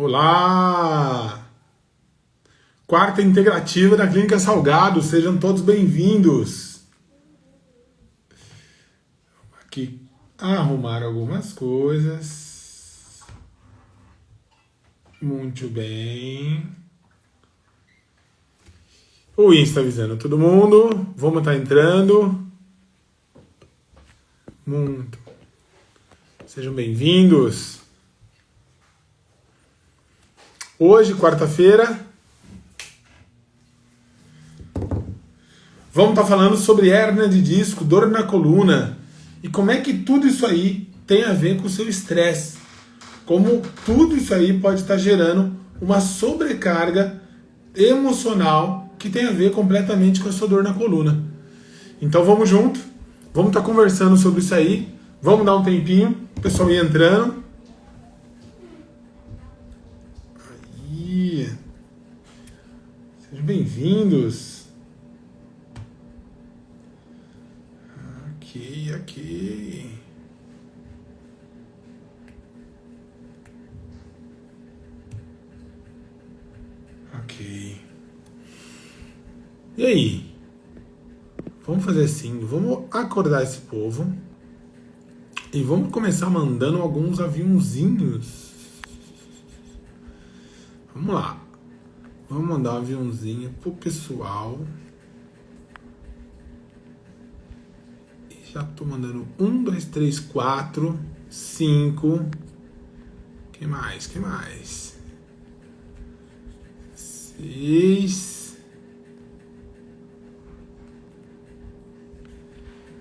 Olá! Quarta integrativa da Clínica Salgado, sejam todos bem-vindos. Aqui arrumar algumas coisas. Muito bem. O Insta avisando todo mundo. Vamos estar entrando. Muito. Sejam bem-vindos. Hoje, quarta-feira, vamos estar falando sobre hérnia de disco, dor na coluna e como é que tudo isso aí tem a ver com o seu estresse. Como tudo isso aí pode estar gerando uma sobrecarga emocional que tem a ver completamente com a sua dor na coluna. Então vamos junto, vamos estar conversando sobre isso aí, vamos dar um tempinho, o pessoal ir entrando. Sejam bem-vindos. Ok. Ok. E aí? Vamos fazer assim, vamos acordar esse povo e vamos começar mandando alguns aviãozinhos. Vamos lá. Vamos mandar um aviãozinho pro pessoal. E já tô mandando 1, 2, 3, 4, 5. Que mais? 6,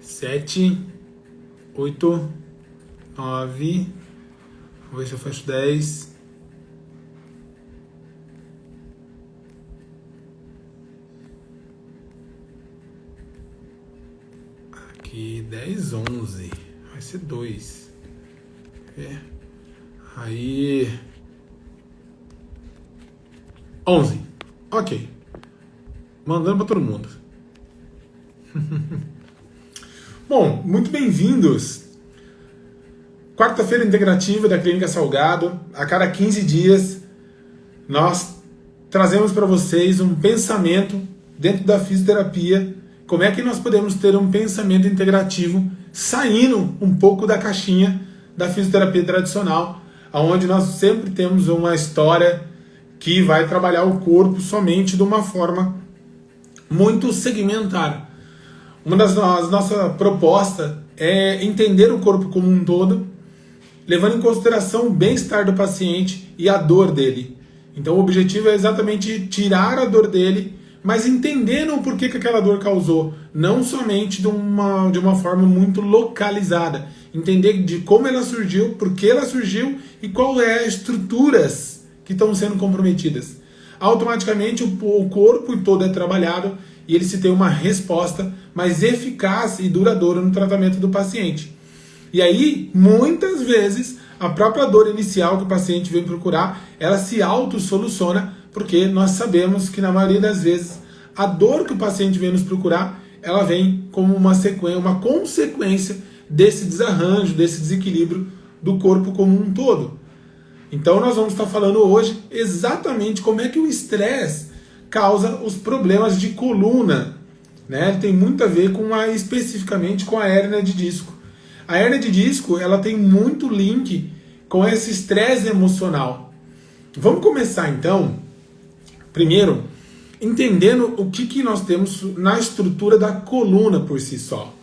7, 8, 9. Vamos ver se eu fecho 10. Aqui 10, 11. Vai ser 2. Aí 11. Ok. Mandando para todo mundo. Bom, muito bem-vindos. Quarta-feira integrativa da Clínica Salgado. A cada 15 dias nós trazemos para vocês um pensamento dentro da fisioterapia. Como é que nós podemos ter um pensamento integrativo saindo um pouco da caixinha da fisioterapia tradicional, onde nós sempre temos uma história que vai trabalhar o corpo somente de uma forma muito segmentar. Uma das nossas propostas é entender o corpo como um todo, levando em consideração o bem-estar do paciente e a dor dele. Então o objetivo é exatamente tirar a dor dele, mas entendendo o porquê que aquela dor causou, não somente de uma forma muito localizada. Entender de como ela surgiu, por que ela surgiu e qual é as estruturas que estão sendo comprometidas. Automaticamente o corpo todo é trabalhado e ele se tem uma resposta mais eficaz e duradoura no tratamento do paciente. E aí, muitas vezes, a própria dor inicial que o paciente vem procurar, ela se autossoluciona, porque nós sabemos que na maioria das vezes a dor que o paciente vem nos procurar, ela vem como uma consequência desse desarranjo, desse desequilíbrio do corpo como um todo. Então nós vamos estar falando hoje exatamente como é que o estresse causa os problemas de coluna, né? Tem muito a ver especificamente com a hérnia de disco. A hérnia de disco, ela tem muito link com esse estresse emocional. Vamos começar então, primeiro, entendendo o que nós temos na estrutura da coluna por si só.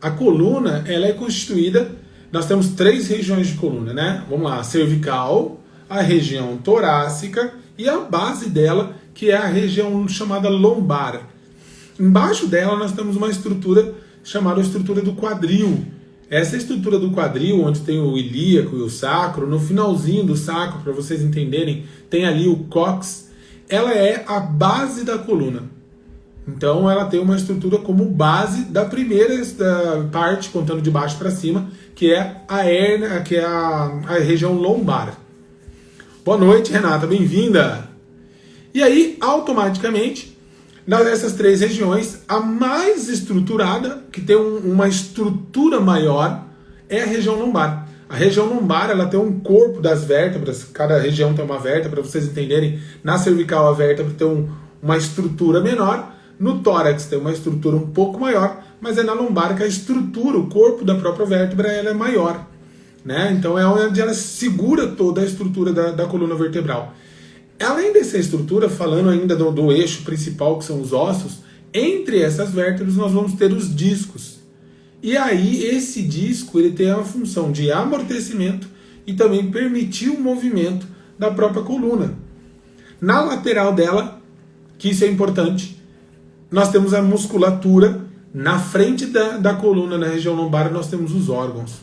A coluna, ela é constituída, nós temos 3 regiões de coluna, né? Vamos lá, a cervical, a região torácica e a base dela, que é a região chamada lombar. Embaixo dela nós temos uma estrutura chamada estrutura do quadril. Essa estrutura do quadril, onde tem o ilíaco e o sacro, no finalzinho do sacro, para vocês entenderem, tem ali o cóccix, ela é a base da coluna. Então ela tem uma estrutura como base da primeira parte, contando de baixo para cima, que é a hérnia, que é a região lombar. Boa noite, Renata, bem-vinda! E aí, automaticamente, nessas 3 regiões, a mais estruturada, que tem uma estrutura maior, é a região lombar. A região lombar, ela tem um corpo das vértebras, cada região tem uma vértebra, para vocês entenderem. Na cervical, a vértebra tem uma estrutura menor, no tórax tem uma estrutura um pouco maior, mas é na lombar que a estrutura, o corpo da própria vértebra, ela é maior, né? Então é onde ela segura toda a estrutura da coluna vertebral. Além dessa estrutura, falando ainda do eixo principal, que são os ossos, entre essas vértebras nós vamos ter os discos. E aí esse disco ele tem a função de amortecimento e também permitir o movimento da própria coluna. Na lateral dela, que isso é importante, nós temos a musculatura. Na frente da coluna, na região lombar, nós temos os órgãos.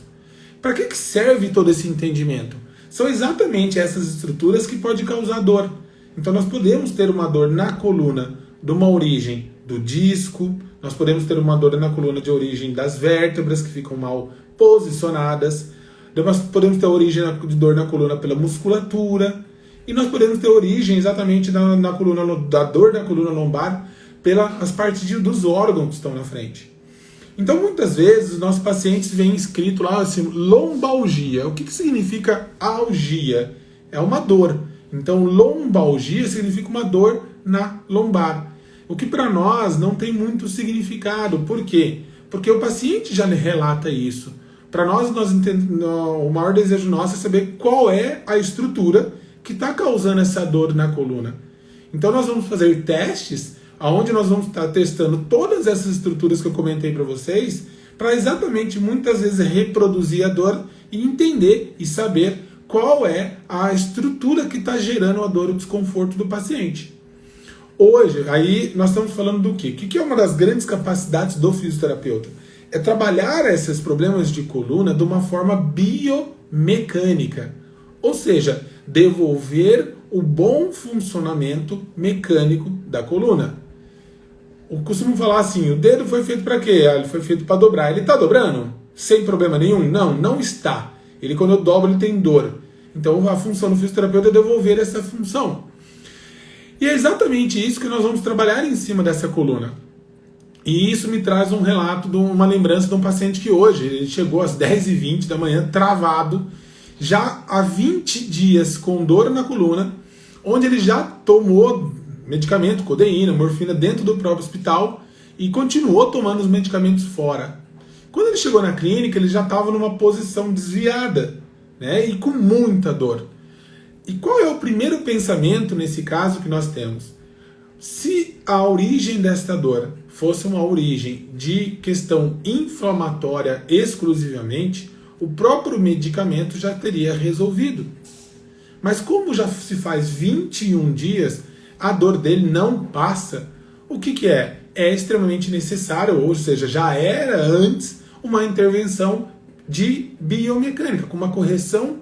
Para que serve todo esse entendimento? São exatamente essas estruturas que podem causar dor. Então nós podemos ter uma dor na coluna de uma origem do disco, nós podemos ter uma dor na coluna de origem das vértebras que ficam mal posicionadas, nós podemos ter origem de dor na coluna pela musculatura, e nós podemos ter origem exatamente da dor da coluna lombar pelas partes dos órgãos que estão na frente. Então, muitas vezes, os nossos pacientes vêm escrito lá assim, lombalgia. O que significa algia? É uma dor. Então, lombalgia significa uma dor na lombar. O que para nós não tem muito significado. Por quê? Porque o paciente já relata isso. Para nós o maior desejo nosso é saber qual é a estrutura que está causando essa dor na coluna. Então, nós vamos fazer testes onde nós vamos estar testando todas essas estruturas que eu comentei para vocês, para exatamente muitas vezes reproduzir a dor e entender e saber qual é a estrutura que está gerando a dor e o desconforto do paciente. Hoje, aí nós estamos falando do quê? O que é uma das grandes capacidades do fisioterapeuta? É trabalhar esses problemas de coluna de uma forma biomecânica, ou seja, devolver o bom funcionamento mecânico da coluna. Eu costumo falar assim, o dedo foi feito para quê? Ele foi feito para dobrar. Ele está dobrando? Sem problema nenhum? Não, não está. Ele, quando eu dobro, ele tem dor. Então a função do fisioterapeuta é devolver essa função. E é exatamente isso que nós vamos trabalhar em cima dessa coluna. E isso me traz um relato, uma lembrança de um paciente que hoje, ele chegou às 10h20 da manhã, travado, já há 20 dias com dor na coluna, onde ele já tomou medicamento, codeína, morfina dentro do próprio hospital e continuou tomando os medicamentos fora. Quando ele chegou na clínica, ele já estava numa posição desviada, né, e com muita dor. E qual é o primeiro pensamento nesse caso que nós temos? Se a origem desta dor fosse uma origem de questão inflamatória exclusivamente, o próprio medicamento já teria resolvido. Mas como já se faz 21 dias, a dor dele não passa, o que é? É extremamente necessário, ou seja, já era antes uma intervenção de biomecânica, com uma correção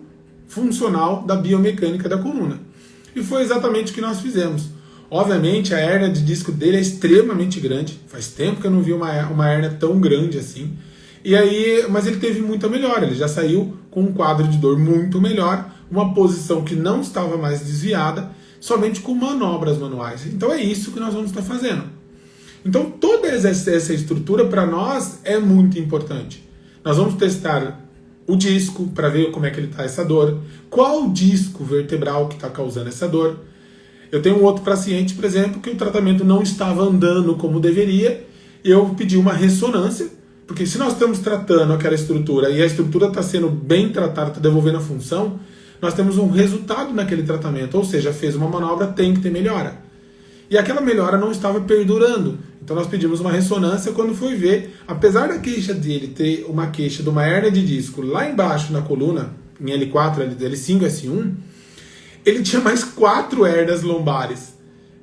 funcional da biomecânica da coluna. E foi exatamente o que nós fizemos. Obviamente a hérnia de disco dele é extremamente grande, faz tempo que eu não vi uma hérnia tão grande assim. E aí, mas ele teve muita melhora, ele já saiu com um quadro de dor muito melhor, uma posição que não estava mais desviada, somente com manobras manuais. Então é isso que nós vamos estar fazendo. Então toda essa estrutura para nós é muito importante. Nós vamos testar o disco para ver como é que ele está essa dor, qual o disco vertebral que está causando essa dor. Eu tenho um outro paciente, por exemplo, que o tratamento não estava andando como deveria, e eu pedi uma ressonância, porque se nós estamos tratando aquela estrutura e a estrutura está sendo bem tratada, está devolvendo a função, nós temos um resultado naquele tratamento, ou seja, fez uma manobra, tem que ter melhora. E aquela melhora não estava perdurando. Então nós pedimos uma ressonância. Quando foi ver, apesar da queixa dele ter uma queixa de uma hérnia de disco lá embaixo na coluna, em L4, L5, S1, ele tinha mais 4 hérnias lombares,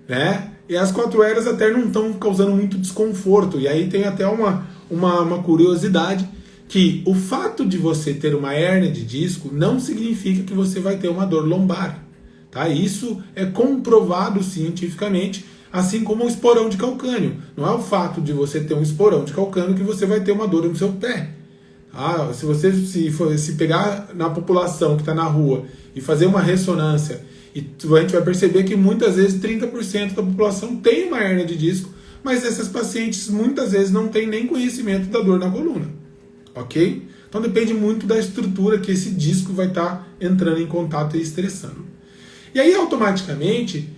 né? E as 4 hérnias até não estão causando muito desconforto. E aí tem até uma curiosidade, que o fato de você ter uma hérnia de disco não significa que você vai ter uma dor lombar. Tá? Isso é comprovado cientificamente, assim como o esporão de calcânio. Não é o fato de você ter um esporão de calcânio que você vai ter uma dor no seu pé. Tá? Se você se pegar na população que está na rua e fazer uma ressonância, a gente vai perceber que muitas vezes 30% da população tem uma hérnia de disco, mas essas pacientes muitas vezes não têm nem conhecimento da dor na coluna. Ok? Então depende muito da estrutura que esse disco vai estar entrando em contato e estressando. E aí automaticamente,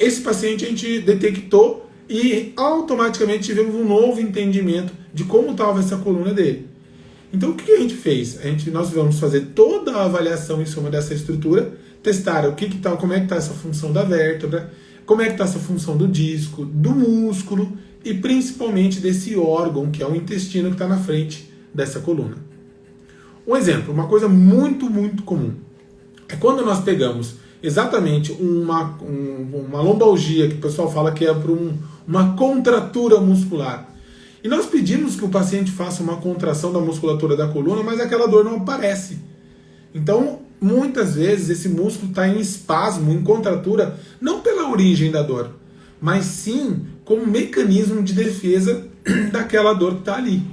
esse paciente a gente detectou e automaticamente tivemos um novo entendimento de como estava essa coluna dele. Então o que a gente fez? Nós vamos fazer toda a avaliação em cima dessa estrutura, testar como é que está essa função da vértebra, como é que está essa função do disco, do músculo e principalmente desse órgão que é o intestino que está na frente dessa coluna. Um exemplo, uma coisa muito, muito comum, é quando nós pegamos exatamente uma lombalgia, que o pessoal fala que é por uma contratura muscular, e nós pedimos que o paciente faça uma contração da musculatura da coluna, mas aquela dor não aparece. Então, muitas vezes, esse músculo está em espasmo, em contratura, não pela origem da dor, mas sim como mecanismo de defesa daquela dor que está ali.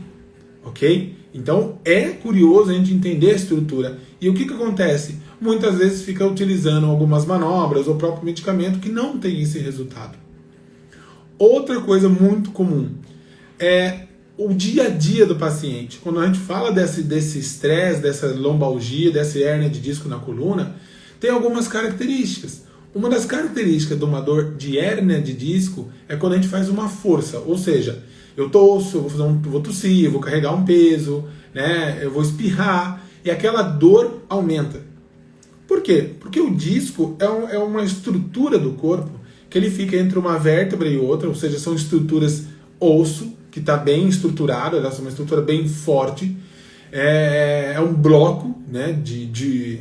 Ok? Então, é curioso a gente entender a estrutura. E o que acontece? Muitas vezes fica utilizando algumas manobras ou o próprio medicamento que não tem esse resultado. Outra coisa muito comum é o dia a dia do paciente. Quando a gente fala desse estresse, dessa lombalgia, dessa hérnia de disco na coluna, tem algumas características. Uma das características de uma dor de hérnia de disco é quando a gente faz uma força, ou seja, eu tosso, vou tossir, vou carregar um peso, né, eu vou espirrar, e aquela dor aumenta. Por quê? Porque o disco é uma estrutura do corpo que ele fica entre uma vértebra e outra, ou seja, são estruturas osso, que está bem estruturado, ela é uma estrutura bem forte, é um bloco, né, de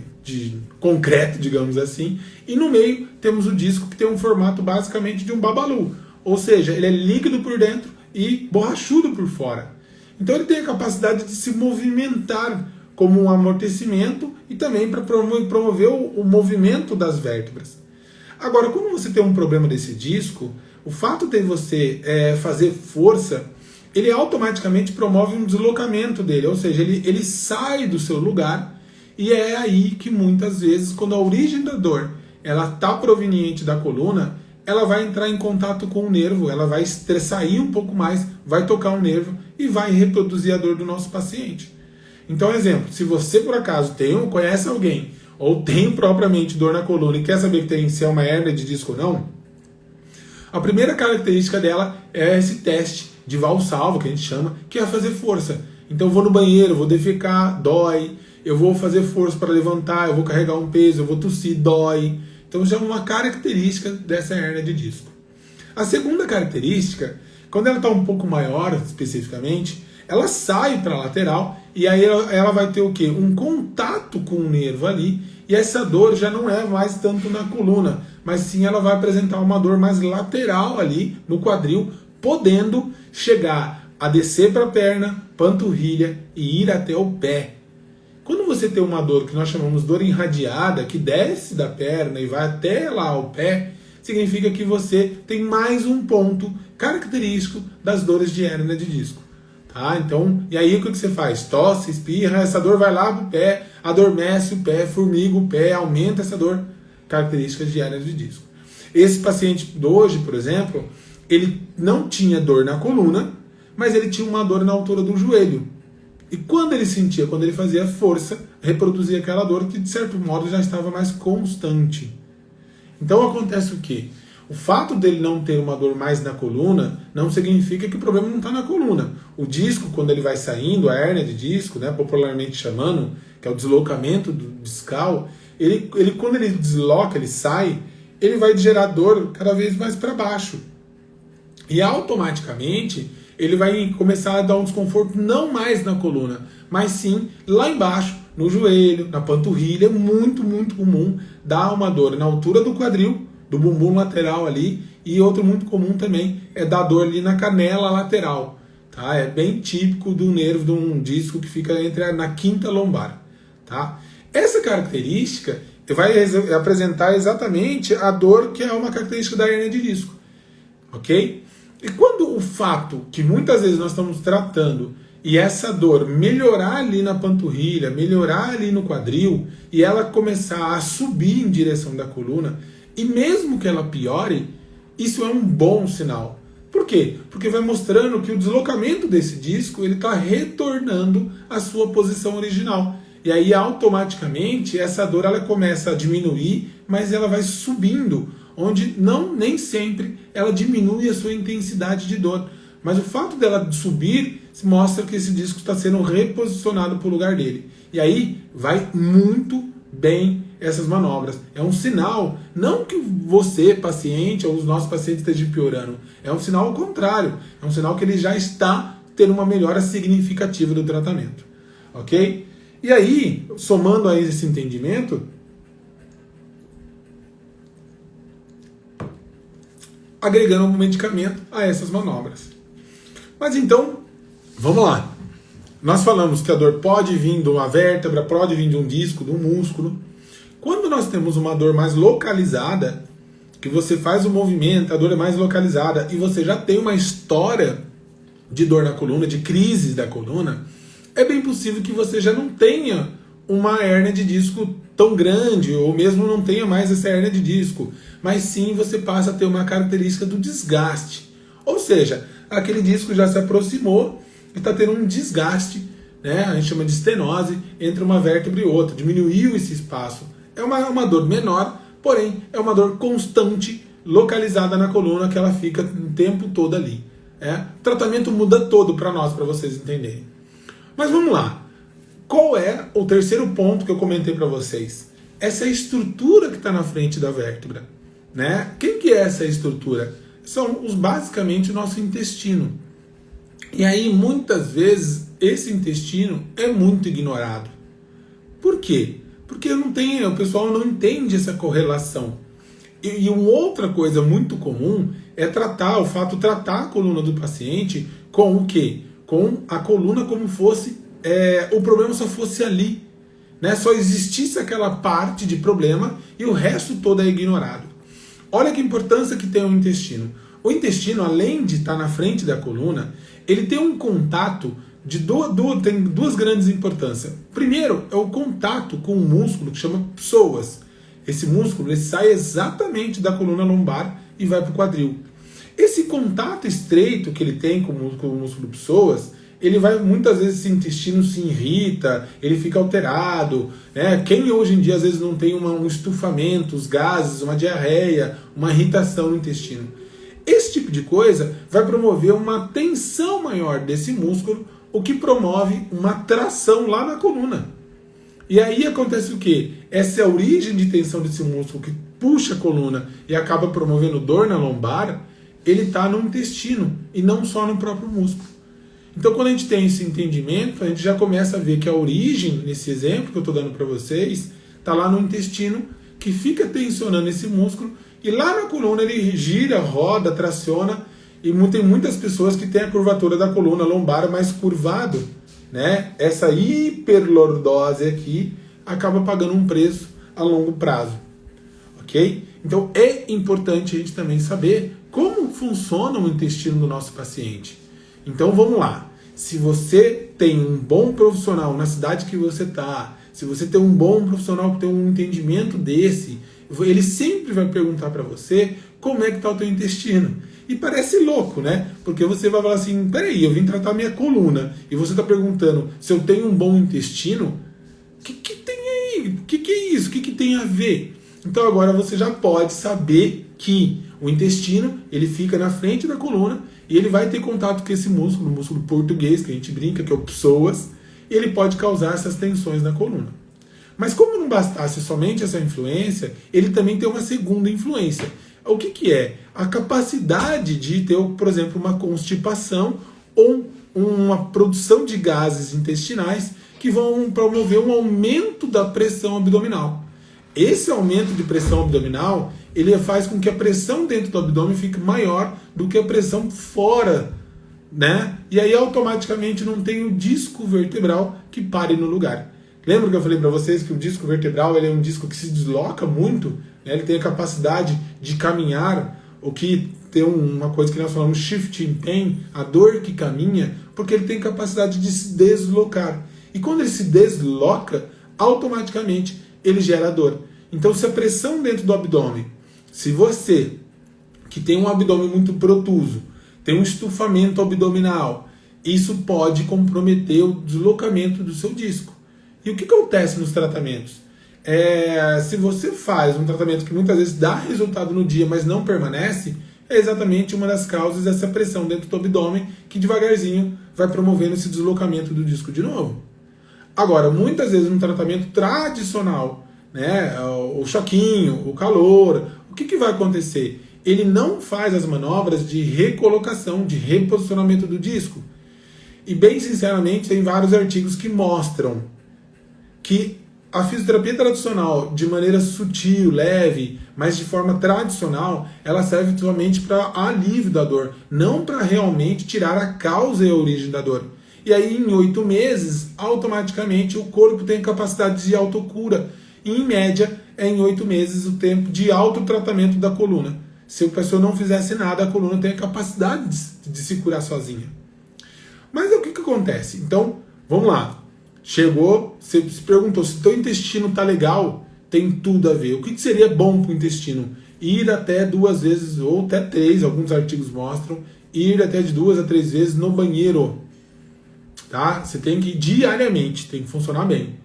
concreto, digamos assim, e no meio temos o disco que tem um formato basicamente de um babalu, ou seja, ele é líquido por dentro e borrachudo por fora. Então ele tem a capacidade de se movimentar como um amortecimento e também para promover o movimento das vértebras. Agora, quando você tem um problema desse disco, o fato de você fazer força, ele automaticamente promove um deslocamento dele, ou seja, ele sai do seu lugar, e é aí que muitas vezes, quando a origem da dor ela está proveniente da coluna, ela vai entrar em contato com o nervo, ela vai sair um pouco mais, vai tocar o nervo e vai reproduzir a dor do nosso paciente. Então, exemplo, se você por acaso conhece alguém ou tem propriamente dor na coluna e quer saber se é uma hérnia de disco ou não, a primeira característica dela é esse teste de Valsalva, que a gente chama, que é fazer força. Então eu vou no banheiro, vou defecar, dói, eu vou fazer força para levantar, eu vou carregar um peso, eu vou tossir, dói. Então já é uma característica dessa hérnia de disco. A segunda característica, quando ela está um pouco maior especificamente, ela sai para a lateral e aí ela vai ter o quê? Um contato com o nervo ali, e essa dor já não é mais tanto na coluna, mas sim ela vai apresentar uma dor mais lateral ali no quadril, podendo chegar a descer para a perna, panturrilha e ir até o pé. Quando você tem uma dor que nós chamamos de dor irradiada, que desce da perna e vai até lá ao pé, significa que você tem mais um ponto característico das dores de hérnia de disco. Tá? Então, e aí o que você faz? Tosse, espirra, essa dor vai lá pro pé, adormece o pé, formiga o pé, aumenta essa dor, características de hérnia de disco. Esse paciente de hoje, por exemplo, ele não tinha dor na coluna, mas ele tinha uma dor na altura do joelho. E quando ele fazia força, reproduzia aquela dor que de certo modo já estava mais constante. Então acontece o quê? O fato dele não ter uma dor mais na coluna não significa que o problema não está na coluna. O disco, quando ele vai saindo, a hérnia de disco, né, popularmente chamando, que é o deslocamento do discal, ele quando ele desloca, ele sai, ele vai gerar dor cada vez mais para baixo. E automaticamente ele vai começar a dar um desconforto não mais na coluna, mas sim lá embaixo, no joelho, na panturrilha. É muito, muito comum dar uma dor na altura do quadril, do bumbum lateral ali, e outro muito comum também é dar dor ali na canela lateral. Tá? É bem típico do nervo de um disco que fica na quinta lombar. Tá? Essa característica vai apresentar exatamente a dor que é uma característica da hérnia de disco. Ok? E quando o fato que muitas vezes nós estamos tratando e essa dor melhorar ali na panturrilha, melhorar ali no quadril e ela começar a subir em direção da coluna, e mesmo que ela piore, isso é um bom sinal. Por quê? Porque vai mostrando que o deslocamento desse disco ele está retornando à sua posição original. E aí automaticamente essa dor ela começa a diminuir, mas ela vai subindo, onde nem sempre ela diminui a sua intensidade de dor. Mas o fato dela subir mostra que esse disco está sendo reposicionado para o lugar dele. E aí vai muito bem essas manobras. É um sinal, não que você, paciente, ou os nossos pacientes estejam piorando. É um sinal ao contrário. É um sinal que ele já está tendo uma melhora significativa do tratamento. Ok? E aí, somando a esse entendimento, agregando um medicamento a essas manobras. Mas então, vamos lá. Nós falamos que a dor pode vir de uma vértebra, pode vir de um disco, de um músculo. Quando nós temos uma dor mais localizada, que você faz o movimento, a dor é mais localizada, e você já tem uma história de dor na coluna, de crises da coluna, é bem possível que você já não tenha uma hérnia de disco tão grande, ou mesmo não tenha mais essa hérnia de disco, mas sim você passa a ter uma característica do desgaste. Ou seja, aquele disco já se aproximou e está tendo um desgaste, né? A gente chama de estenose, entre uma vértebra e outra, diminuiu esse espaço. É uma dor menor, porém é uma dor constante, localizada na coluna, que ela fica o tempo todo ali. O tratamento muda todo para nós, para vocês entenderem. Mas vamos lá. Qual é o terceiro ponto que eu comentei para vocês? Essa estrutura que está na frente da vértebra. Né? Quem que é essa estrutura? São basicamente o nosso intestino. E aí, muitas vezes, esse intestino é muito ignorado. Por quê? Porque o pessoal não entende essa correlação. E uma outra coisa muito comum é tratar a coluna do paciente com o quê? Com a coluna como fosse, o problema só fosse ali. Né? Só existisse aquela parte de problema e o resto todo é ignorado. Olha que importância que tem o intestino. O intestino, além de estar na frente da coluna, ele tem um contato tem duas grandes importâncias. Primeiro, é o contato com um músculo que chama psoas. Esse músculo ele sai exatamente da coluna lombar e vai para o quadril. Esse contato estreito que ele tem com o músculo psoas, ele vai, muitas vezes, esse intestino se irrita, ele fica alterado. Né? Quem hoje em dia, às vezes, não tem um estufamento, os gases, uma diarreia, uma irritação no intestino. Esse tipo de coisa vai promover uma tensão maior desse músculo, o que promove uma tração lá na coluna. E aí acontece o quê? Essa é a origem de tensão desse músculo que puxa a coluna e acaba promovendo dor na lombar, ele está no intestino e não só no próprio músculo. Então, quando a gente tem esse entendimento, a gente já começa a ver que a origem, nesse exemplo que eu estou dando para vocês, está lá no intestino, que fica tensionando esse músculo, e lá na coluna ele gira, roda, traciona, e tem muitas pessoas que têm a curvatura da coluna lombar mais curvado. Né? Essa hiperlordose aqui acaba pagando um preço a longo prazo. Ok? Então é importante a gente também saber como funciona o intestino do nosso paciente. Então vamos lá. Se você tem um bom profissional na cidade que você está, se você tem um bom profissional que tem um entendimento desse, ele sempre vai perguntar para você como é que está o teu intestino. E parece louco, né? Porque você vai falar assim, peraí, eu vim tratar minha coluna, e você está perguntando se eu tenho um bom intestino? O que tem aí? O que é isso? O que tem a ver? Então agora você já pode saber que o intestino, ele fica na frente da coluna, e ele vai ter contato com esse músculo, o músculo português, que a gente brinca, que é o psoas, e ele pode causar essas tensões na coluna. Mas como não bastasse somente essa influência, ele também tem uma segunda influência. O que é? A capacidade de ter, por exemplo, uma constipação ou uma produção de gases intestinais que vão promover um aumento da pressão abdominal. Esse aumento de pressão abdominal, ele faz com que a pressão dentro do abdômen fique maior do que a pressão fora, né? E aí automaticamente não tem o disco vertebral que pare no lugar. Lembra que eu falei para vocês que o disco vertebral ele é um disco que se desloca muito, né? Ele tem a capacidade de caminhar, o que tem uma coisa que nós falamos shifting pain, a dor que caminha, porque ele tem capacidade de se deslocar. E quando ele se desloca, automaticamente ele gera dor. Então, se a pressão dentro do abdômen, se você que tem um abdômen muito protuso, tem um estufamento abdominal. Isso pode comprometer o deslocamento do seu disco. E o que acontece nos tratamentos? Se você faz um tratamento que muitas vezes dá resultado no dia, mas não permanece, é exatamente uma das causas dessa pressão dentro do abdômen que devagarzinho vai promovendo esse deslocamento do disco de novo. Agora, muitas vezes no tratamento tradicional, né, o choquinho, o calor, o que vai acontecer? Ele não faz as manobras de recolocação, de reposicionamento do disco. E bem sinceramente, tem vários artigos que mostram que a fisioterapia tradicional, de maneira sutil, leve, mas de forma tradicional, ela serve somente para alívio da dor, não para realmente tirar a causa e a origem da dor. E aí, em 8 meses, automaticamente o corpo tem capacidade de autocura. E, em média, é em 8 meses o tempo de autotratamento da coluna. Se a pessoa não fizesse nada, a coluna tem a capacidade de se curar sozinha. Mas o que acontece? Então, vamos lá. Chegou, você se perguntou se o teu intestino está legal, tem tudo a ver. O que seria bom para o intestino? Ir até 2 vezes, ou até 3, alguns artigos mostram, ir até de 2 a 3 vezes no banheiro. Tá? Você tem que ir diariamente, tem que funcionar bem.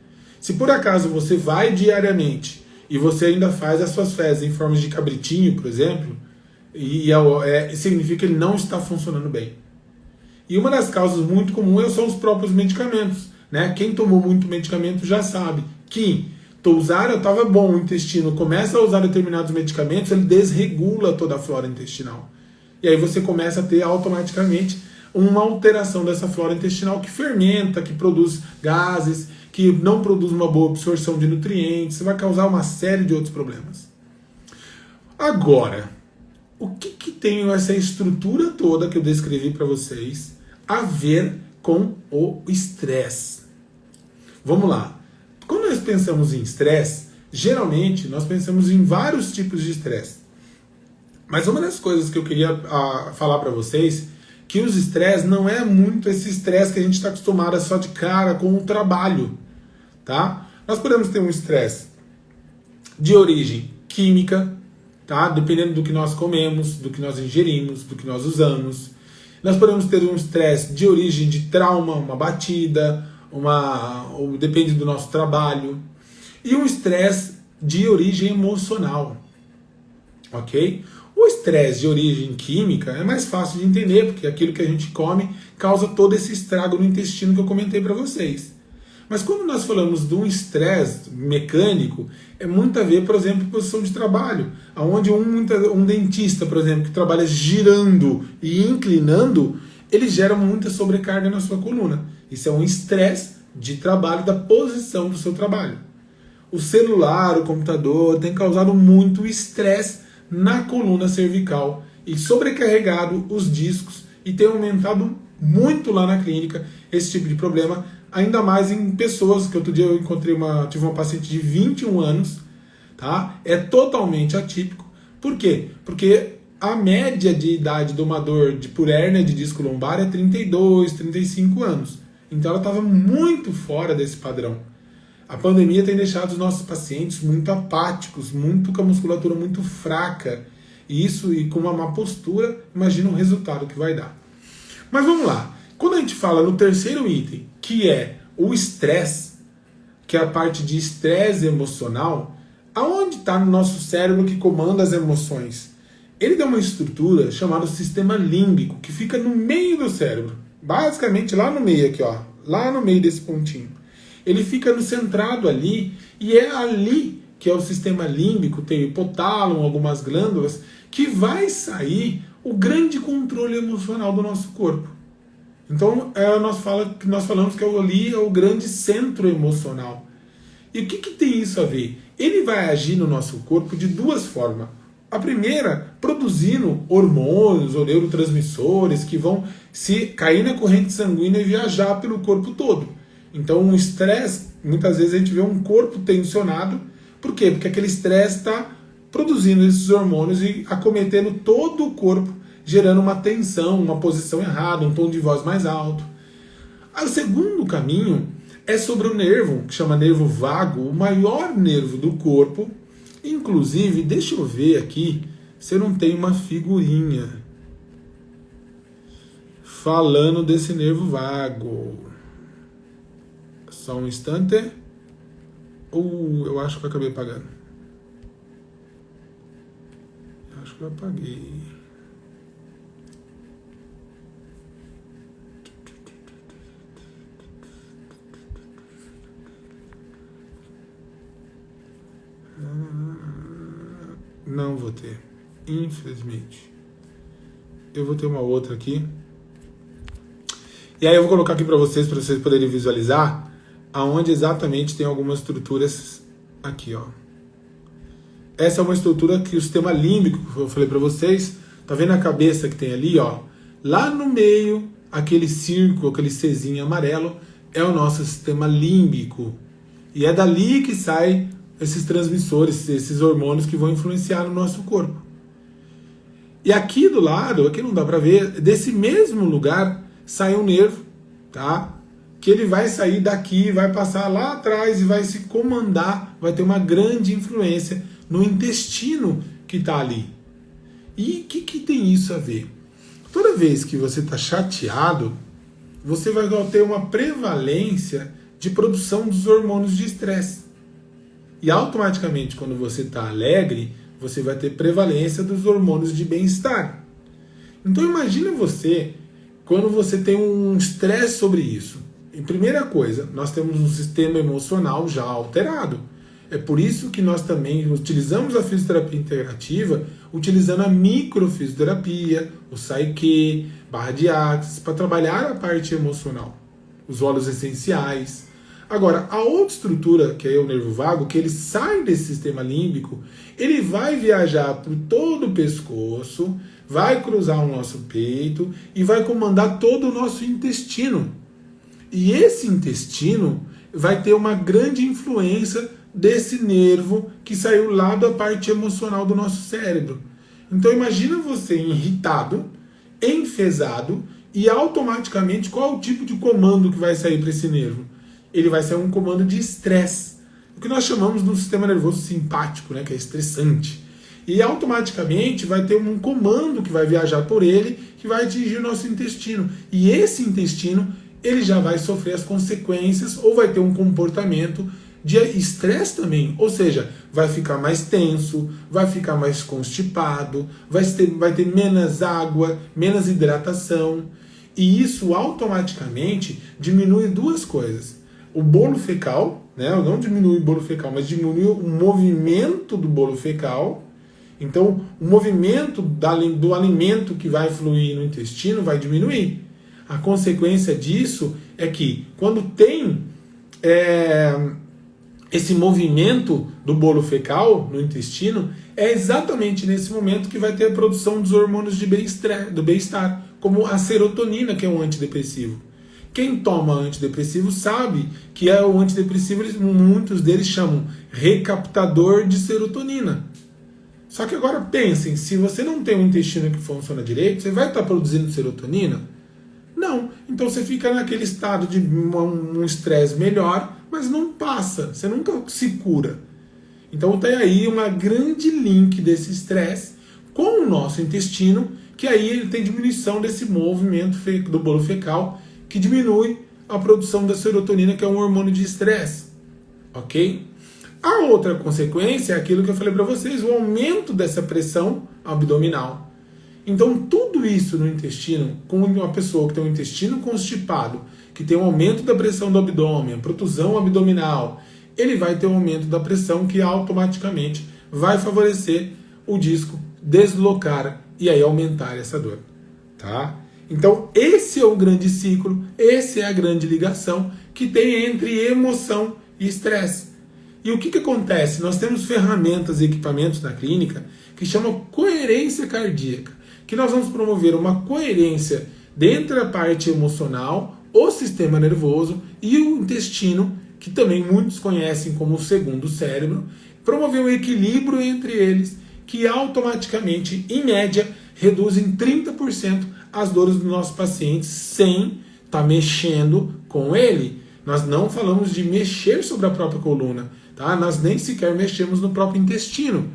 Se por acaso você vai diariamente e você ainda faz as suas fezes em forma de cabritinho, por exemplo, significa que ele não está funcionando bem. E uma das causas muito comuns são os próprios medicamentos. Né? Quem tomou muito medicamento já sabe que estava bom o intestino, começa a usar determinados medicamentos, ele desregula toda a flora intestinal. E aí você começa a ter automaticamente uma alteração dessa flora intestinal que fermenta, que produz gases, que não produz uma boa absorção de nutrientes, vai causar uma série de outros problemas. Agora, o que tem essa estrutura toda que eu descrevi para vocês a ver com o estresse? Vamos lá. Quando nós pensamos em estresse, geralmente nós pensamos em vários tipos de estresse. Mas uma das coisas que eu queria falar para vocês, que os estresses não é muito esse estresse que a gente está acostumado só de cara com o trabalho. Tá? Nós podemos ter um estresse de origem química, tá? Dependendo do que nós comemos, do que nós ingerimos, do que nós usamos. Nós podemos ter um estresse de origem de trauma, uma batida, ou depende do nosso trabalho. E um estresse de origem emocional. Ok? O estresse de origem química é mais fácil de entender, porque aquilo que a gente come causa todo esse estrago no intestino que eu comentei para vocês. Mas quando nós falamos de um estresse mecânico, é muito a ver, por exemplo, com posição de trabalho, onde um dentista, por exemplo, que trabalha girando e inclinando, ele gera muita sobrecarga na sua coluna. Isso é um estresse de trabalho, da posição do seu trabalho. O celular, o computador, tem causado muito estresse na coluna cervical e sobrecarregado os discos e tem aumentado muito lá na clínica esse tipo de problema, ainda mais em pessoas que outro dia eu tive uma paciente de 21 anos, tá? É totalmente atípico. Por quê? Porque a média de idade de uma dor por hérnia de disco lombar é 32, 35 anos. Então ela estava muito fora desse padrão. A pandemia tem deixado os nossos pacientes muito apáticos, com a musculatura muito fraca. E com uma má postura, imagina o resultado que vai dar. Mas vamos lá. Quando a gente fala no terceiro item, que é o estresse, que é a parte de estresse emocional, aonde está no nosso cérebro que comanda as emoções? Ele tem uma estrutura chamada sistema límbico, que fica no meio do cérebro. Basicamente lá no meio aqui, ó. Lá no meio desse pontinho. Ele fica centrado ali, e é ali que é o sistema límbico, tem o hipotálamo, algumas glândulas, que vai sair o grande controle emocional do nosso corpo. Então, nós falamos que ali é o grande centro emocional. E o que tem isso a ver? Ele vai agir no nosso corpo de duas formas. A primeira, produzindo hormônios ou neurotransmissores que vão se cair na corrente sanguínea e viajar pelo corpo todo. Então, o estresse, muitas vezes a gente vê um corpo tensionado. Por quê? Porque aquele estresse está produzindo esses hormônios e acometendo todo o corpo, gerando uma tensão, uma posição errada, um tom de voz mais alto. O segundo caminho é sobre o nervo, que chama nervo vago, o maior nervo do corpo. Inclusive, deixa eu ver aqui se eu não tenho uma figurinha. falando desse nervo vago. Só um instante. Eu acho que eu acabei apagando. Acho que eu apaguei. Não vou ter, infelizmente. Eu vou ter uma outra aqui. E aí eu vou colocar aqui para vocês poderem visualizar aonde exatamente tem algumas estruturas aqui, ó. Essa é uma estrutura que o sistema límbico, que eu falei para vocês, tá vendo a cabeça que tem ali, ó? Lá no meio, aquele círculo, aquele Czinho amarelo, é o nosso sistema límbico. E é dali que sai esses transmissores, esses hormônios que vão influenciar no nosso corpo. E aqui do lado, aqui não dá para ver, desse mesmo lugar sai um nervo, tá? Que ele vai sair daqui, vai passar lá atrás e vai se comandar, vai ter uma grande influência no intestino que está ali. E o que tem isso a ver? Toda vez que você está chateado, você vai ter uma prevalência de produção dos hormônios de estresse. E automaticamente, quando você está alegre, você vai ter prevalência dos hormônios de bem-estar. Então imagina você, quando você tem um estresse sobre isso. E primeira coisa, nós temos um sistema emocional já alterado. É por isso que nós também utilizamos a fisioterapia integrativa, utilizando a microfisioterapia, o Psyche, barra de axis, para trabalhar a parte emocional, os óleos essenciais. Agora, a outra estrutura, que é o nervo vago, que ele sai desse sistema límbico, ele vai viajar por todo o pescoço, vai cruzar o nosso peito e vai comandar todo o nosso intestino. E esse intestino vai ter uma grande influência desse nervo que saiu lá da parte emocional do nosso cérebro. Então imagina você irritado, enfesado, e automaticamente qual é o tipo de comando que vai sair para esse nervo? Ele vai ser um comando de estresse, o que nós chamamos do sistema nervoso simpático, né, que é estressante. E automaticamente vai ter um comando que vai viajar por ele, que vai atingir o nosso intestino. E esse intestino, ele já vai sofrer as consequências, ou vai ter um comportamento de estresse também, ou seja, vai ficar mais tenso, vai ficar mais constipado, vai ter menos água, menos hidratação. E isso automaticamente diminui duas coisas. O bolo fecal, né? Não diminui o bolo fecal, mas diminui o movimento do bolo fecal. Então, o movimento do alimento que vai fluir no intestino vai diminuir. A consequência disso é que, quando tem esse movimento do bolo fecal no intestino, é exatamente nesse momento que vai ter a produção dos hormônios do bem-estar, como a serotonina, que é um antidepressivo. Quem toma antidepressivo sabe que o antidepressivo, muitos deles chamam recaptador de serotonina. Só que agora pensem, se você não tem um intestino que funciona direito, você vai estar produzindo serotonina? Não. Então você fica naquele estado de um estresse melhor, mas não passa, você nunca se cura. Então tem aí uma grande link desse estresse com o nosso intestino, que aí ele tem diminuição desse movimento do bolo fecal, que diminui a produção da serotonina, que é um hormônio de estresse. Ok? A outra consequência é aquilo que eu falei para vocês, o aumento dessa pressão abdominal. Então tudo isso no intestino, com uma pessoa que tem um intestino constipado, que tem um aumento da pressão do abdômen, protusão abdominal, ele vai ter um aumento da pressão que automaticamente vai favorecer o disco deslocar e aí aumentar essa dor. Tá? Então esse é o grande ciclo, essa é a grande ligação que tem entre emoção e estresse. E o que acontece? Nós temos ferramentas e equipamentos na clínica que chamam coerência cardíaca, que nós vamos promover uma coerência dentro da parte emocional, o sistema nervoso e o intestino, que também muitos conhecem como o segundo cérebro, promover um equilíbrio entre eles, que automaticamente, em média, reduz em 30% as dores dos nossos pacientes sem estar mexendo com ele. Nós não falamos de mexer sobre a própria coluna, tá? Nós nem sequer mexemos no próprio intestino.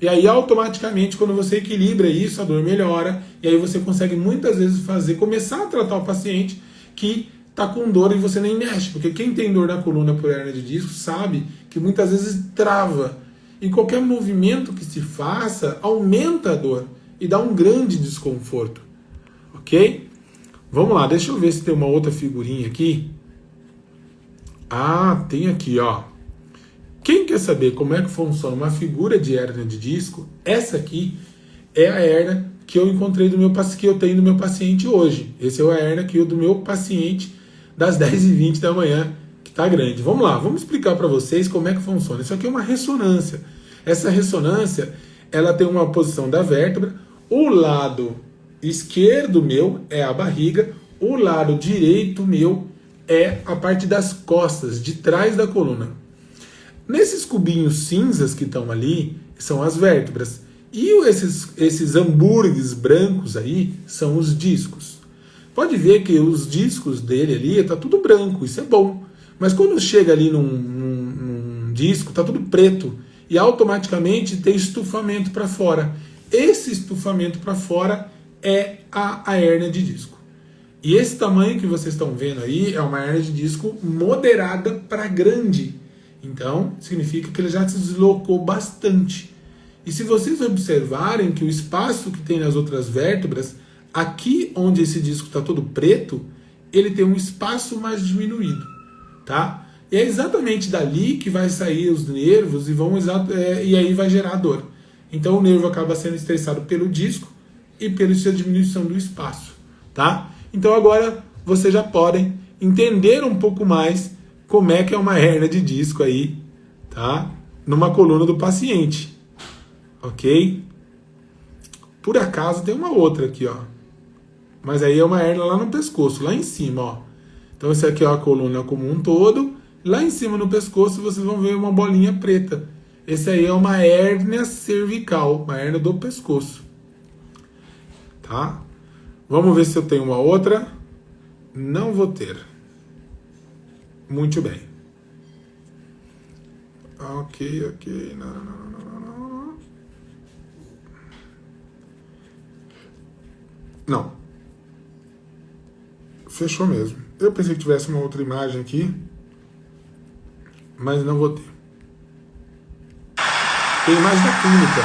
E aí, automaticamente, quando você equilibra isso, a dor melhora. E aí você consegue muitas vezes começar a tratar o paciente que está com dor e você nem mexe. Porque quem tem dor na coluna por hernia de disco sabe que muitas vezes trava. E qualquer movimento que se faça aumenta a dor e dá um grande desconforto. Ok? Vamos lá, deixa eu ver se tem uma outra figurinha aqui. Ah, tem aqui, ó. Quem quer saber como é que funciona uma figura de hérnia de disco? Essa aqui é a hérnia que eu encontrei que eu tenho do meu paciente hoje. Esse é a hérnia que eu do meu paciente das 10h20 da manhã, que tá grande. Vamos lá, vamos explicar para vocês como é que funciona. Isso aqui é uma ressonância. Essa ressonância, ela tem uma posição da vértebra. O lado esquerdo meu é a barriga, o lado direito meu é a parte das costas, de trás da coluna. Nesses cubinhos cinzas que estão ali, são as vértebras. E esses hambúrgueres brancos aí são os discos. Pode ver que os discos dele ali tá tudo branco, isso é bom. Mas quando chega ali num disco, tá tudo preto. E automaticamente tem estufamento para fora. Esse estufamento para fora é a hérnia de disco. E esse tamanho que vocês estão vendo aí é uma hérnia de disco moderada para grande. Então, significa que ele já se deslocou bastante. E se vocês observarem que o espaço que tem nas outras vértebras, aqui onde esse disco está todo preto, ele tem um espaço mais diminuído, tá? E é exatamente dali que vai sair os nervos e aí vai gerar dor. Então o nervo acaba sendo estressado pelo disco e pela diminuição do espaço, tá? Então agora vocês já podem entender um pouco mais como é que é uma hérnia de disco aí, tá? Numa coluna do paciente, ok? Por acaso tem uma outra aqui, ó. Mas aí é uma hérnia lá no pescoço, lá em cima, ó. Então esse aqui é a coluna como um todo. Lá em cima no pescoço vocês vão ver uma bolinha preta. Esse aí é uma hérnia cervical, uma hérnia do pescoço. Tá? Vamos ver se eu tenho uma outra. Não vou ter. Muito bem. Ok. Não. Fechou mesmo. Eu pensei que tivesse uma outra imagem aqui, mas não vou ter. Tem imagem da clínica.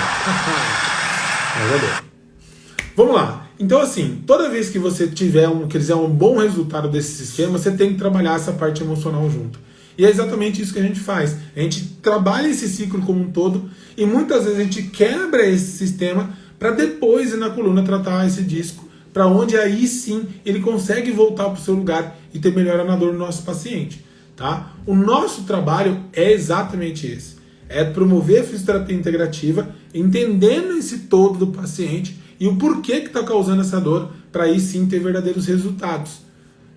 Vamos lá. Então, assim, toda vez que você quiser um bom resultado desse sistema, você tem que trabalhar essa parte emocional junto. E é exatamente isso que a gente faz. A gente trabalha esse ciclo como um todo e muitas vezes a gente quebra esse sistema para depois ir na coluna tratar esse disco, para onde aí sim ele consegue voltar para o seu lugar e ter melhora na dor do nosso paciente. Tá? O nosso trabalho é exatamente esse. É promover a fisioterapia integrativa, entendendo esse todo do paciente e o porquê que está causando essa dor, para aí sim ter verdadeiros resultados.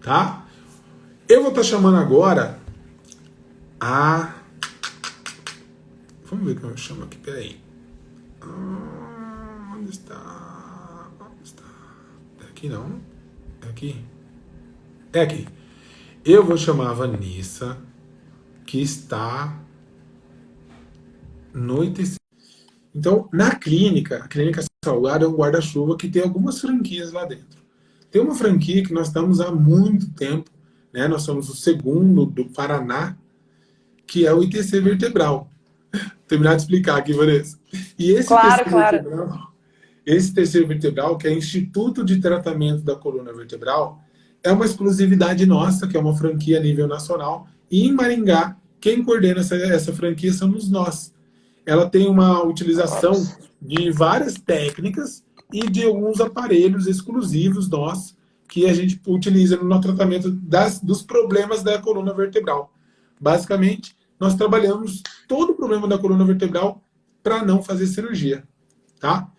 Tá? Eu vou estar chamando agora a... Vamos ver como eu chamo aqui, peraí. Onde está? É aqui não? É aqui? É aqui. Eu vou chamar a Vanessa, que está no ITC. Então, na clínica, a Clínica Salgado é um guarda-chuva que tem algumas franquias lá dentro. Tem uma franquia que nós estamos há muito tempo, né? Nós somos o segundo do Paraná, que é o ITC Vertebral. Terminar de explicar aqui, Vanessa. E esse Claro, ITC claro. Vertebral, esse terceiro vertebral, que é Instituto de Tratamento da Coluna Vertebral, é uma exclusividade nossa, que é uma franquia a nível nacional. E em Maringá, quem coordena essa franquia somos nós. Ela tem uma utilização de várias técnicas e de alguns aparelhos exclusivos nossos que a gente utiliza no tratamento dos problemas da coluna vertebral. Basicamente, nós trabalhamos todo o problema da coluna vertebral para não fazer cirurgia. Tá?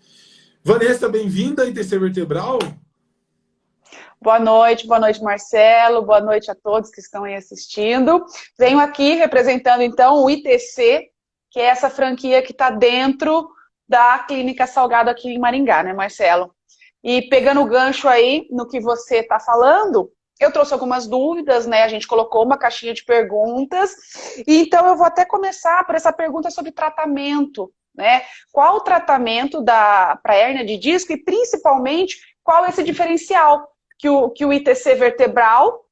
Vanessa, bem-vinda à ITC Vertebral. Boa noite, Marcelo, boa noite a todos que estão aí assistindo. Venho aqui representando, então, o ITC, que é essa franquia que está dentro da Clínica Salgado aqui em Maringá, né, Marcelo? E pegando o gancho aí no que você está falando, eu trouxe algumas dúvidas, né? A gente colocou uma caixinha de perguntas, e então eu vou até começar por essa pergunta sobre tratamento, né? Qual o tratamento para hérnia de disco e, principalmente, qual esse diferencial que o ITC vertebral,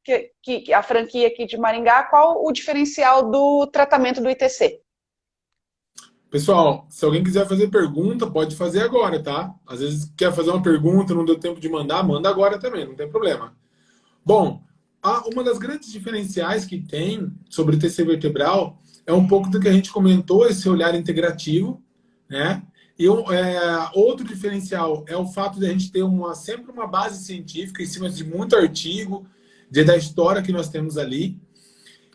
que a franquia aqui de Maringá, qual o diferencial do tratamento do ITC? Pessoal, se alguém quiser fazer pergunta, pode fazer agora, tá? Às vezes quer fazer uma pergunta, não deu tempo de mandar, manda agora também, não tem problema. Bom, uma das grandes diferenciais que tem sobre o ITC vertebral é um pouco do que a gente comentou, esse olhar integrativo, né? E outro diferencial é o fato de a gente ter sempre uma base científica em cima de muito artigo, da história que nós temos ali.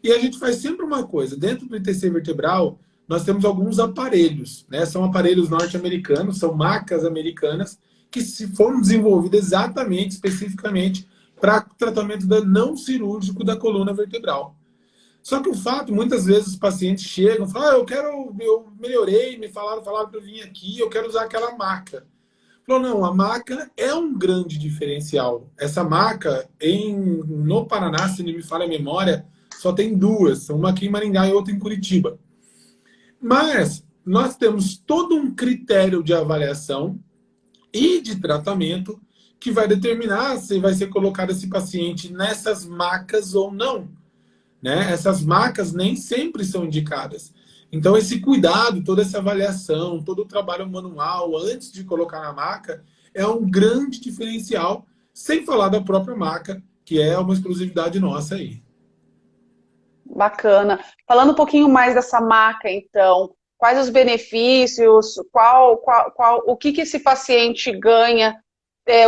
E a gente faz sempre uma coisa, dentro do ITC vertebral, nós temos alguns aparelhos, né? São aparelhos norte-americanos, são macas americanas, que foram desenvolvidas exatamente, especificamente, para tratamento não cirúrgico da coluna vertebral. Só que o fato, muitas vezes os pacientes chegam e falam, eu melhorei, me falaram para eu vir aqui, eu quero usar aquela maca. Falou, não, a maca é um grande diferencial. Essa maca, no Paraná, se não me falha a memória, só tem duas, uma aqui em Maringá e outra em Curitiba. Mas nós temos todo um critério de avaliação e de tratamento que vai determinar se vai ser colocado esse paciente nessas macas ou não, né? Essas macas nem sempre são indicadas. Então, esse cuidado, toda essa avaliação, todo o trabalho manual antes de colocar na maca é um grande diferencial, sem falar da própria maca, que é uma exclusividade nossa aí. Bacana. Falando um pouquinho mais dessa maca, então, quais os benefícios, o que esse paciente ganha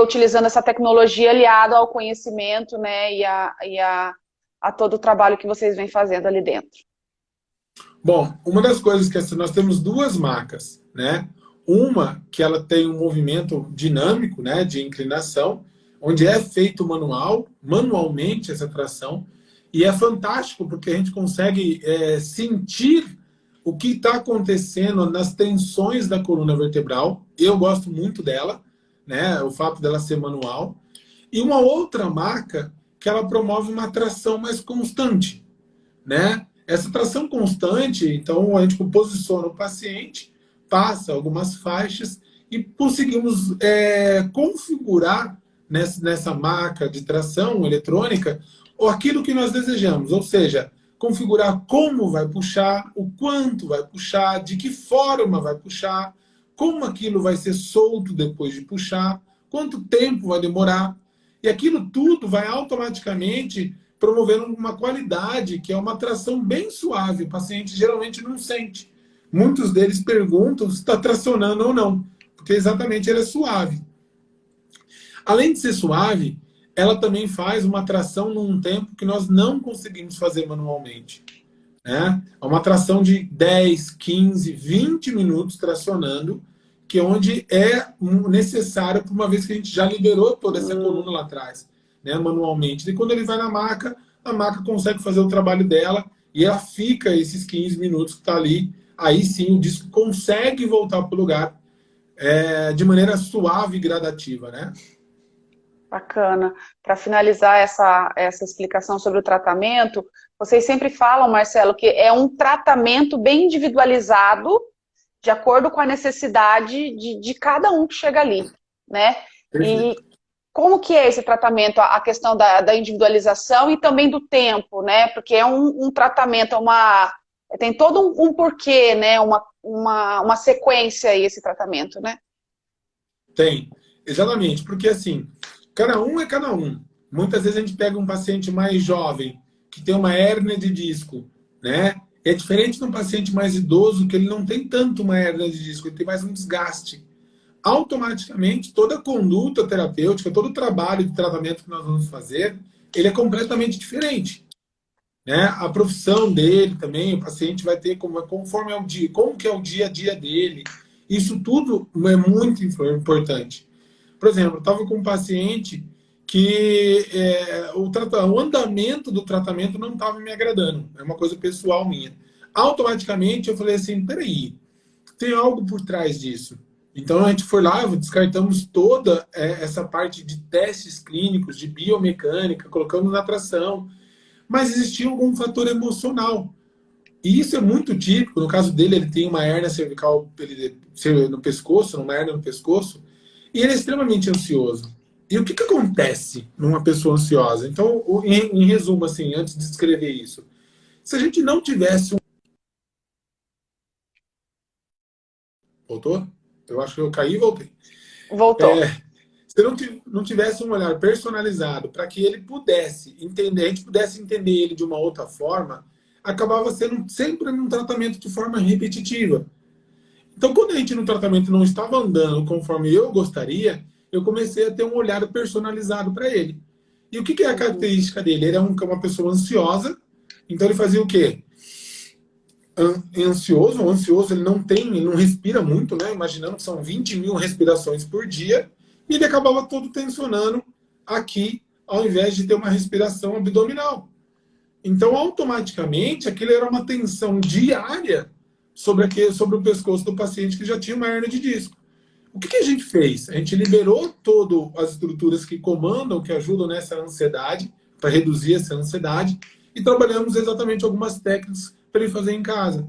utilizando essa tecnologia aliado ao conhecimento, né, e a todo o trabalho que vocês vêm fazendo ali dentro? Bom, uma das coisas que nós temos duas macas, né? Uma que ela tem um movimento dinâmico, né, de inclinação, onde é feito manualmente essa tração, e é fantástico porque a gente consegue sentir o que está acontecendo nas tensões da coluna vertebral. Eu gosto muito dela, né, o fato dela ser manual. E uma outra maca que ela promove uma tração mais constante, né? Essa tração constante, então a gente posiciona o paciente, passa algumas faixas e conseguimos configurar nessa maca de tração eletrônica aquilo que nós desejamos, ou seja, configurar como vai puxar, o quanto vai puxar, de que forma vai puxar, como aquilo vai ser solto depois de puxar, quanto tempo vai demorar. E aquilo tudo vai automaticamente promovendo uma qualidade que é uma tração bem suave. O paciente geralmente não sente. Muitos deles perguntam se está tracionando ou não, porque exatamente ele é suave. Além de ser suave, ela também faz uma tração num tempo que nós não conseguimos fazer manualmente, né? É uma tração de 10, 15, 20 minutos tracionando, que é onde é necessário, por uma vez que a gente já liberou toda essa coluna lá atrás, né, manualmente. E quando ele vai na maca, a maca consegue fazer o trabalho dela e ela fica esses 15 minutos que está ali. Aí sim o disco consegue voltar para o lugar de maneira suave e gradativa, né? Bacana. Para finalizar essa explicação sobre o tratamento, vocês sempre falam, Marcelo, que é um tratamento bem individualizado, de acordo com a necessidade de cada um que chega ali, né? Perfeito. E como que é esse tratamento, a questão da individualização e também do tempo, né? Porque é um tratamento, tem todo um porquê, né? Uma sequência aí, esse tratamento, né? Tem, exatamente, porque assim, cada um é cada um. Muitas vezes a gente pega um paciente mais jovem, que tem uma hérnia de disco, né? É diferente de um paciente mais idoso, que ele não tem tanto uma hérnia de disco, ele tem mais um desgaste. Automaticamente, toda a conduta terapêutica, todo o trabalho de tratamento que nós vamos fazer, ele é completamente diferente, né? A profissão dele também, o paciente vai ter conforme é o dia, como que é o dia a dia dele. Isso tudo é muito importante. Por exemplo, eu estava com um paciente que o andamento do tratamento não estava me agradando. É uma coisa pessoal minha. Automaticamente eu falei assim, peraí, tem algo por trás disso. Então a gente foi lá, descartamos toda essa parte de testes clínicos, de biomecânica, colocamos na tração. Mas existia algum fator emocional. E isso é muito típico. No caso dele, ele tem uma hérnia cervical no pescoço, uma hérnia no pescoço, e ele é extremamente ansioso. E o que, que acontece numa pessoa ansiosa? Então, em resumo, assim, antes de descrever isso, se a gente não tivesse um... Voltou? Eu acho que eu caí e voltei. Voltou. Se não tivesse um olhar personalizado para que ele pudesse entender, a gente pudesse entender ele de uma outra forma, acabava sendo sempre num tratamento de forma repetitiva. Então, quando a gente no tratamento não estava andando conforme eu gostaria, eu comecei a ter um olhar personalizado para ele. E o que, que é a característica dele? Ele é uma pessoa ansiosa, então ele fazia o quê? O ansioso ele não respira muito, né? Imaginando que são 20 mil respirações por dia, e ele acabava todo tensionando aqui, ao invés de ter uma respiração abdominal. Então, automaticamente, aquilo era uma tensão diária sobre o pescoço do paciente que já tinha uma hernia de disco. O que, que a gente fez? A gente liberou todas as estruturas que comandam, que ajudam nessa ansiedade, para reduzir essa ansiedade, e trabalhamos exatamente algumas técnicas para ele fazer em casa.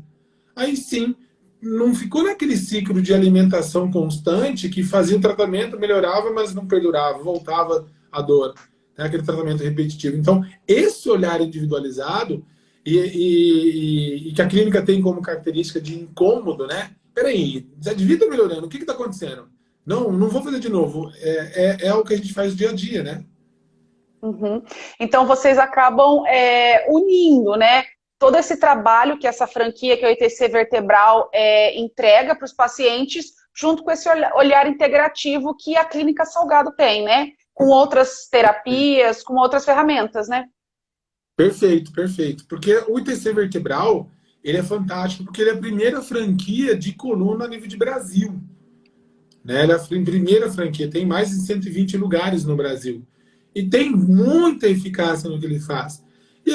Aí sim, não ficou naquele ciclo de alimentação constante que fazia o tratamento, melhorava, mas não perdurava, voltava a dor. Né? Aquele tratamento repetitivo. Então, esse olhar individualizado e que a clínica tem como característica de incômodo, né? Peraí, já devia estar melhorando, o que está acontecendo? Não, não vou fazer de novo. É o que a gente faz dia a dia, né? Uhum. Então vocês acabam unindo, né? Todo esse trabalho que essa franquia, que é o ITC Vertebral, entrega para os pacientes, junto com esse olhar integrativo que a Clínica Salgado tem, né? Com outras terapias, com outras ferramentas, né? Perfeito, perfeito. Porque o ITC Vertebral, ele é fantástico, porque ele é a primeira franquia de coluna a nível de Brasil. Né? Ele é a primeira franquia, tem mais de 120 lugares no Brasil. E tem muita eficácia no que ele faz.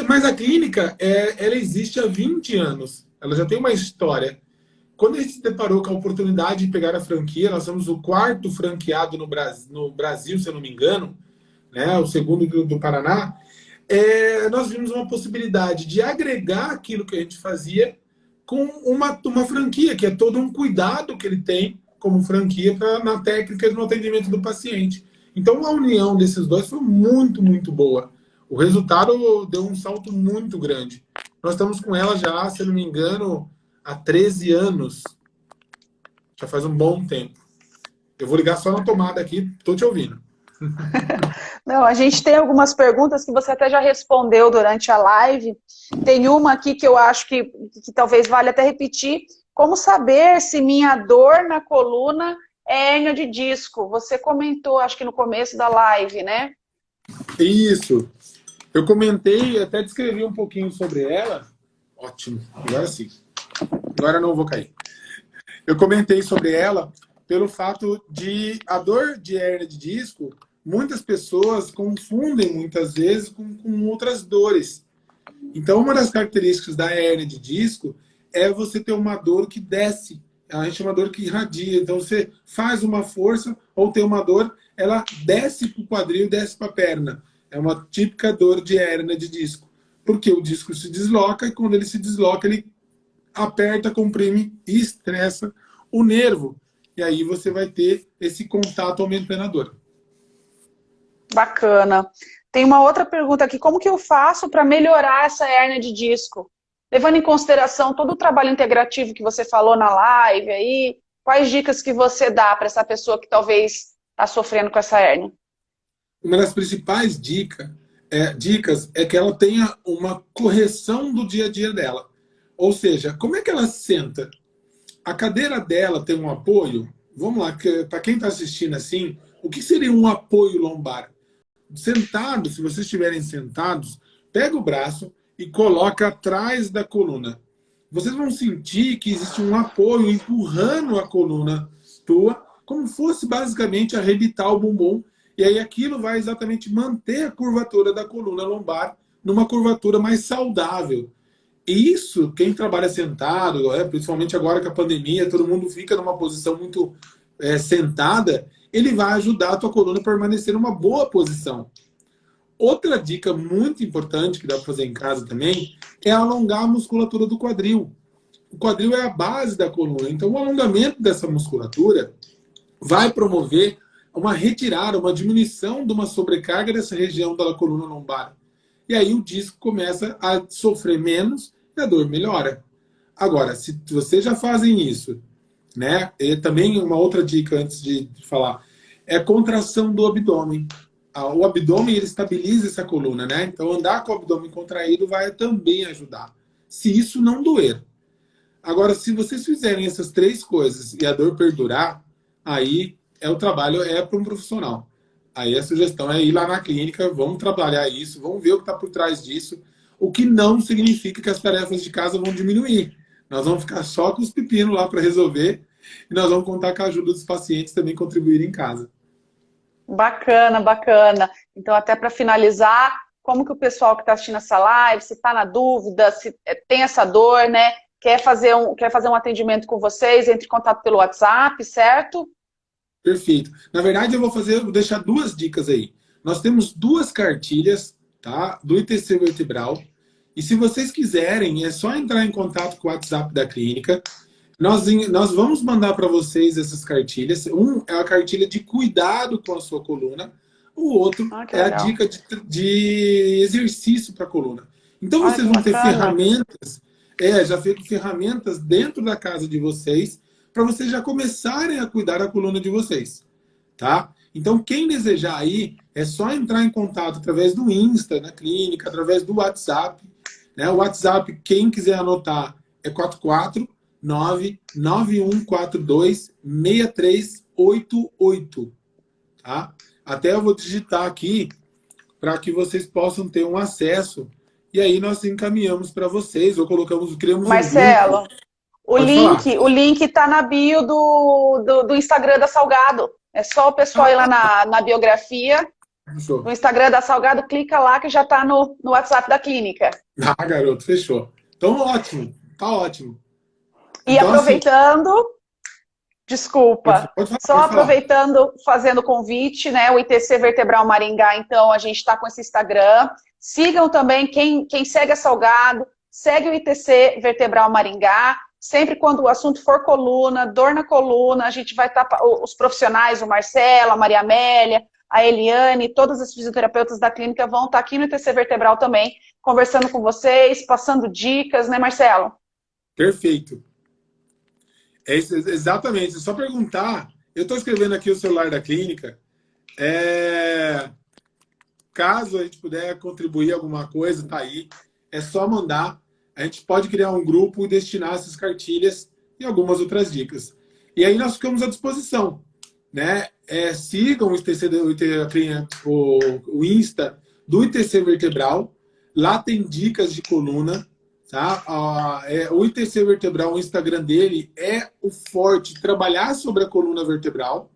Mas a clínica, ela existe há 20 anos. Ela já tem uma história. Quando a gente se deparou com a oportunidade de pegar a franquia, nós somos o quarto franqueado no Brasil, se eu não me engano, né? O segundo do Paraná. Nós vimos uma possibilidade de agregar aquilo que a gente fazia com uma franquia, que é todo um cuidado que ele tem como franquia na técnica e no atendimento do paciente. Então, a união desses dois foi muito, muito boa. O resultado deu um salto muito grande. Nós estamos com ela já, se eu não me engano, há 13 anos. Já faz um bom tempo. Eu vou ligar só na tomada aqui, estou te ouvindo. Não, a gente tem algumas perguntas que você até já respondeu durante a live. Tem uma aqui que eu acho que talvez valha até repetir. Como saber se minha dor na coluna é hérnia de disco? Você comentou, acho que no começo da live, né? Isso. Eu comentei, até descrevi um pouquinho sobre ela. Ótimo, agora sim. Agora não vou cair. Eu comentei sobre ela pelo fato de a dor de hérnia de disco, muitas pessoas confundem muitas vezes com outras dores. Então, uma das características da hérnia de disco é você ter uma dor que desce. A gente chama dor que irradia. Então, você faz uma força ou tem uma dor, ela desce para o quadril, desce para a perna. É uma típica dor de hérnia de disco. Porque o disco se desloca e quando ele se desloca, ele aperta, comprime e estressa o nervo. E aí você vai ter esse contato aumentando a dor. Bacana. Tem uma outra pergunta aqui. Como que eu faço para melhorar essa hérnia de disco? Levando em consideração todo o trabalho integrativo que você falou na live aí, quais dicas que você dá para essa pessoa que talvez está sofrendo com essa hérnia? Uma das principais dicas é que ela tenha uma correção do dia a dia dela. Ou seja, como é que ela senta? A cadeira dela tem um apoio? Vamos lá, para quem está assistindo assim, o que seria um apoio lombar? Sentado, se vocês estiverem sentados, pega o braço e coloca atrás da coluna. Vocês vão sentir que existe um apoio empurrando a coluna tua, como fosse basicamente arrebitar o bumbum. E aí aquilo vai exatamente manter a curvatura da coluna lombar numa curvatura mais saudável. Isso, quem trabalha sentado, principalmente agora com a pandemia, todo mundo fica numa posição muito sentada, ele vai ajudar a tua coluna a permanecer numa boa posição. Outra dica muito importante que dá para fazer em casa também é alongar a musculatura do quadril. O quadril é a base da coluna, então o alongamento dessa musculatura vai promover uma retirada, uma diminuição de uma sobrecarga dessa região da coluna lombar. E aí o disco começa a sofrer menos e a dor melhora. Agora, se vocês já fazem isso, né? E também uma outra dica antes de falar é a contração do abdômen. O abdômen ele estabiliza essa coluna, né? Então andar com o abdômen contraído vai também ajudar, se isso não doer. Agora, se vocês fizerem essas 3 coisas e a dor perdurar, aí o trabalho é para um profissional. Aí a sugestão é ir lá na clínica, vamos trabalhar isso, vamos ver o que está por trás disso, o que não significa que as tarefas de casa vão diminuir. Nós vamos ficar só com os pepinos lá para resolver e nós vamos contar com a ajuda dos pacientes também contribuírem em casa. Bacana, bacana. Então, até para finalizar, como que o pessoal que está assistindo essa live, se está na dúvida, se tem essa dor, né? Quer fazer um atendimento com vocês, entre em contato pelo WhatsApp, certo? Perfeito. Na verdade, vou deixar 2 dicas aí. Nós temos 2 cartilhas, tá? Do ITC vertebral. E se vocês quiserem, é só entrar em contato com o WhatsApp da clínica. Nós vamos mandar para vocês essas cartilhas. Um é a cartilha de cuidado com a sua coluna. O outro é a legal. dica de exercício para a coluna. Então vocês vão ter ferramentas, já feito ferramentas dentro da casa de vocês, para vocês já começarem a cuidar da coluna de vocês. Tá? Então quem desejar aí, é só entrar em contato através do Insta, na clínica, através do WhatsApp. Né? O WhatsApp, quem quiser anotar, é 449-9142-6388. Tá? Até eu vou digitar aqui para que vocês possam ter um acesso. E aí nós encaminhamos para vocês, ou criamos Marcelo, um grupo. o link está na bio do Instagram da Salgado. É só o pessoal ir lá na biografia do Instagram da Salgado, clica lá que já está no WhatsApp da clínica. Ah, garoto, fechou. Então, ótimo. Tá ótimo. E então, aproveitando, assim, desculpa, aproveitando, fazendo o convite, né? O ITC Vertebral Maringá, então, a gente está com esse Instagram. Sigam também, quem segue a Salgado, segue o ITC Vertebral Maringá. Sempre quando o assunto for coluna, dor na coluna, a gente vai estar, os profissionais, o Marcelo, a Maria Amélia, a Eliane, todas as fisioterapeutas da clínica vão estar aqui no ITC Vertebral também, conversando com vocês, passando dicas, né, Marcelo? Perfeito. É isso, exatamente. É só perguntar. Eu estou escrevendo aqui o celular da clínica. Caso a gente puder contribuir alguma coisa, tá aí. É só mandar. A gente pode criar um grupo e destinar essas cartilhas e algumas outras dicas. E aí nós ficamos à disposição. Né? Sigam o ITC, o Insta do ITC Vertebral. Lá tem dicas de coluna. Tá? O ITC Vertebral, o Instagram dele é o forte, trabalhar sobre a coluna vertebral.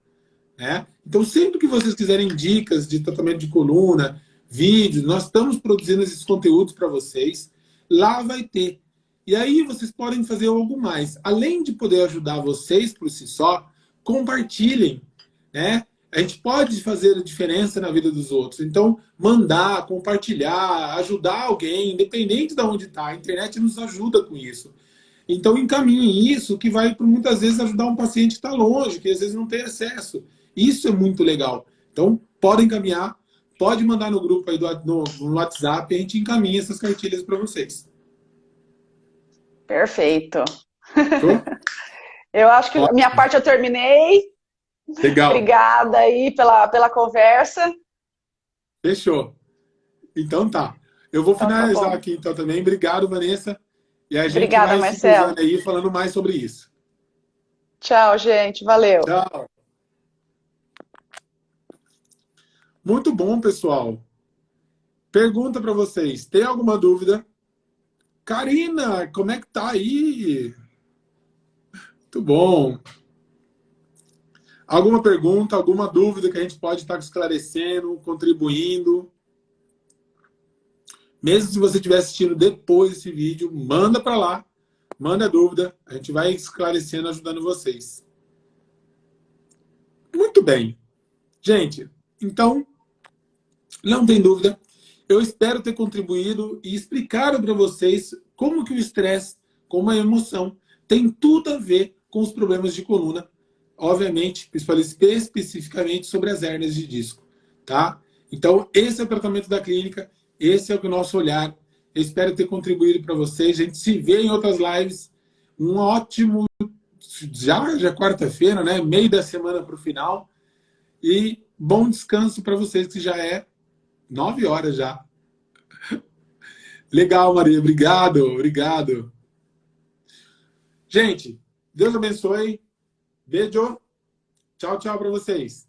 Né? Então, sempre que vocês quiserem dicas de tratamento de coluna, vídeos, nós estamos produzindo esses conteúdos para vocês. Lá vai ter. E aí vocês podem fazer algo mais. Além de poder ajudar vocês por si só, compartilhem. Né? A gente pode fazer a diferença na vida dos outros. Então, mandar, compartilhar, ajudar alguém, independente de onde está. A internet nos ajuda com isso. Então, encaminhem isso, que vai, muitas vezes, ajudar um paciente que está longe, que às vezes não tem acesso. Isso é muito legal. Então, podem encaminhar, pode mandar no grupo aí no WhatsApp, e a gente encaminha essas cartilhas para vocês. Perfeito. Eu acho que a minha parte eu terminei. Legal. Obrigada aí pela conversa. Fechou. Então tá. Eu vou finalizar aqui então também. Obrigado, Vanessa. E a gente vai Marcelo. Se cruzando aí falando mais sobre isso. Tchau, gente. Valeu. Tchau. Muito bom, pessoal. Pergunta para vocês. Tem alguma dúvida? Karina, como é que tá aí? Muito bom. Alguma pergunta, alguma dúvida que a gente pode estar esclarecendo, contribuindo? Mesmo se você estiver assistindo depois desse vídeo, manda para lá, manda a dúvida, a gente vai esclarecendo, ajudando vocês. Muito bem. Gente, então, não tem dúvida, Eu espero ter contribuído e explicado para vocês como que o estresse, como a emoção, tem tudo a ver com os problemas de coluna. Obviamente, especificamente sobre as hérnias de disco, tá? Então, esse é o tratamento da clínica, esse é o nosso olhar. Eu espero ter contribuído para vocês. A gente se vê em outras lives. Um ótimo, já quarta-feira, né? Meio da semana para o final. E bom descanso para vocês, que já é 9 horas já. Legal, Maria. Obrigado, obrigado. Gente, Deus abençoe. Beijo. Tchau, tchau para vocês.